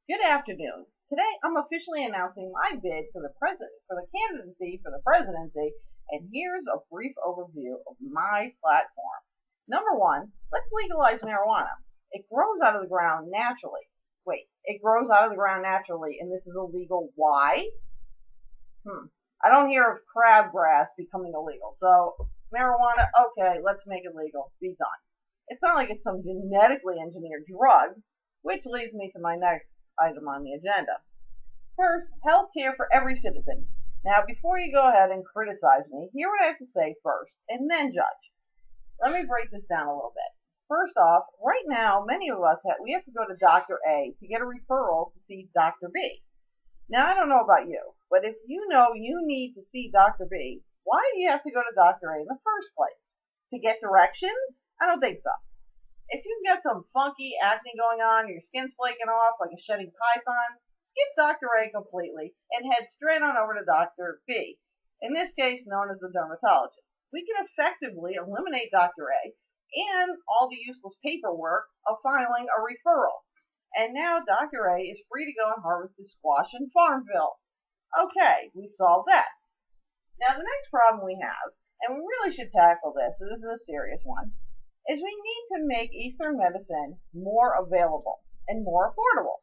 Good afternoon. Today I'm officially announcing my bid for the candidacy for the presidency, and here's a brief overview of my platform. Number one, let's legalize marijuana. It grows out of the ground naturally. Wait, it grows out of the ground naturally, and this is illegal. Why? I don't hear of crabgrass becoming illegal. So marijuana, okay, let's make it legal. Be done. It's not like it's some genetically engineered drug, which leads me to my next item on the agenda. First, health care for every citizen. Now, before you go ahead and criticize me, hear what I have to say first, and then judge. Let me break this down a little bit. First off, right now, many of us we have to go to Dr. A to get a referral to see Dr. B. Now, I don't know about you, but if you know you need to see Dr. B, why do you have to go to Dr. A in the first place? To get directions? I don't think so. If you've got some funky acne going on, your skin's flaking off like a shedding python, skip Dr. A completely and head straight on over to Dr. B, in this case known as the dermatologist. We can effectively eliminate Dr. A and all the useless paperwork of filing a referral. And now Dr. A is free to go and harvest his squash in Farmville. Okay, we solved that. Now the next problem we have, and we really should tackle this, so this is a serious one, is we need to make Eastern medicine more available and more affordable.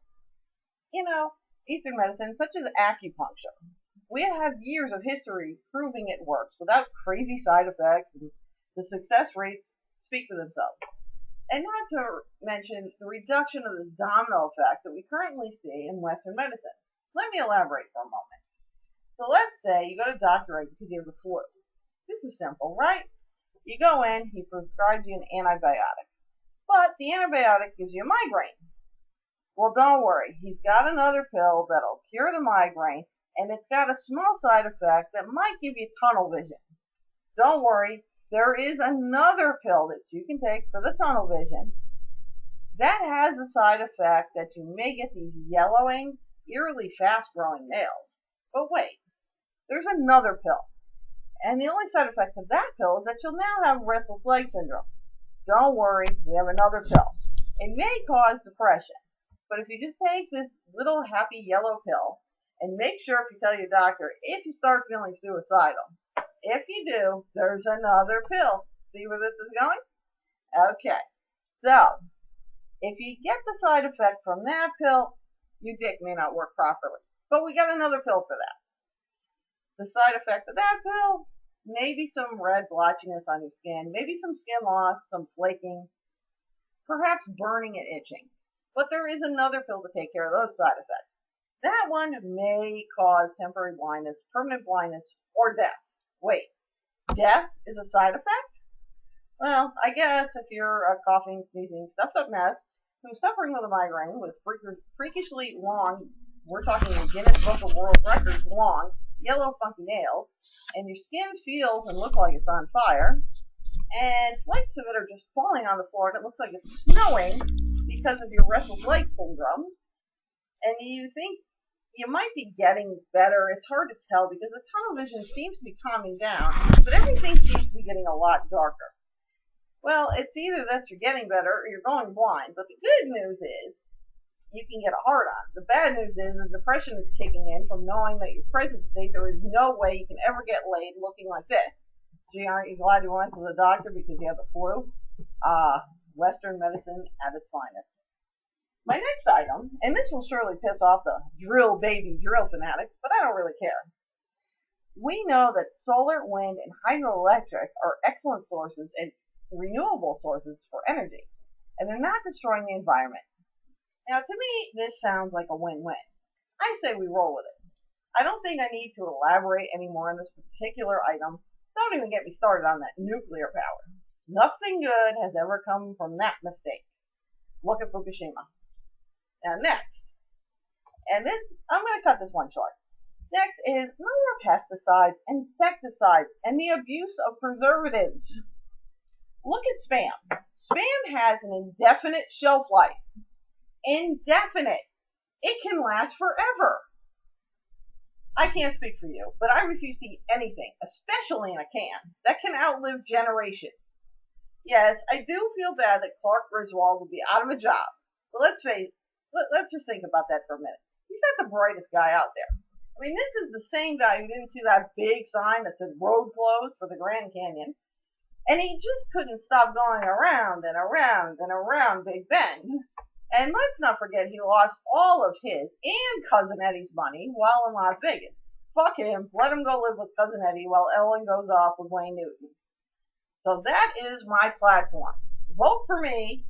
You know, Eastern medicine, such as acupuncture, we have years of history proving it works without crazy side effects, and the success rates speak for themselves. And not to mention the reduction of the domino effect that we currently see in Western medicine. Let me elaborate for a moment. So let's say you go to Dr. A because you have the flu. This is simple, right? You go in, he prescribes you an antibiotic. But the antibiotic gives you a migraine. Well, don't worry. He's got another pill that'll cure the migraine, and it's got a small side effect that might give you tunnel vision. Don't worry. There is another pill that you can take for the tunnel vision that has the side effect that you may get these yellowing, eerily fast-growing nails. But wait, there's another pill. And the only side effect of that pill is that you'll now have restless leg syndrome. Don't worry, we have another pill. It may cause depression, but if you just take this little happy yellow pill, and make sure if you tell your doctor if you start feeling suicidal. If you do, there's another pill. See where this is going? Okay, so if you get the side effect from that pill, your dick may not work properly. But we got another pill for that. The side effect of that pill, maybe some red blotchiness on your skin, maybe some skin loss, some flaking, perhaps burning and itching. But there is another pill to take care of those side effects. That one may cause temporary blindness, permanent blindness, or death. Wait, death is a side effect? Well, I guess if you're a coughing, sneezing, stuffed up mess who's suffering with a migraine with freakishly long, we're talking a Guinness Book of World Records long, yellow funky nails, and your skin feels and looks like it's on fire, and flakes of it are just falling on the floor and it looks like it's snowing because of your restless leg syndrome, and you think you might be getting better. It's hard to tell because the tunnel vision seems to be calming down, but everything seems to be getting a lot darker. Well, it's either that you're getting better or you're going blind, but the good news is you can get a hard on. The bad news is the depression is kicking in from knowing that your present state, there is no way you can ever get laid looking like this. Gee, aren't you glad you went to the doctor because you have the flu? Western medicine at its finest. My next item, and this will surely piss off the drill baby drill fanatics, but I don't really care. We know that solar, wind, and hydroelectric are excellent sources and renewable sources for energy, and they're not destroying the environment. Now, to me, this sounds like a win-win. I say we roll with it. I don't think I need to elaborate any more on this particular item. Don't even get me started on that nuclear power. Nothing good has ever come from that mistake. Look at Fukushima. Now, next, and this, I'm going to cut this one short. Next is no more pesticides, insecticides, and the abuse of preservatives. Look at Spam. Spam has an indefinite shelf life. Indefinite. It can last forever. I can't speak for you, but I refuse to eat anything, especially in a can, that can outlive generations. Yes, I do feel bad that Clark Griswold will be out of a job, but let's face it, Let's just think about that for a minute. He's not the brightest guy out there. I mean, this is the same guy who didn't see that big sign that said road closed for the Grand Canyon, and he just couldn't stop going around and around and around Big Bend. And let's not forget he lost all of his and Cousin Eddie's money while in Las Vegas. Fuck him. Let him go live with Cousin Eddie while Ellen goes off with Wayne Newton. So that is my platform. Vote for me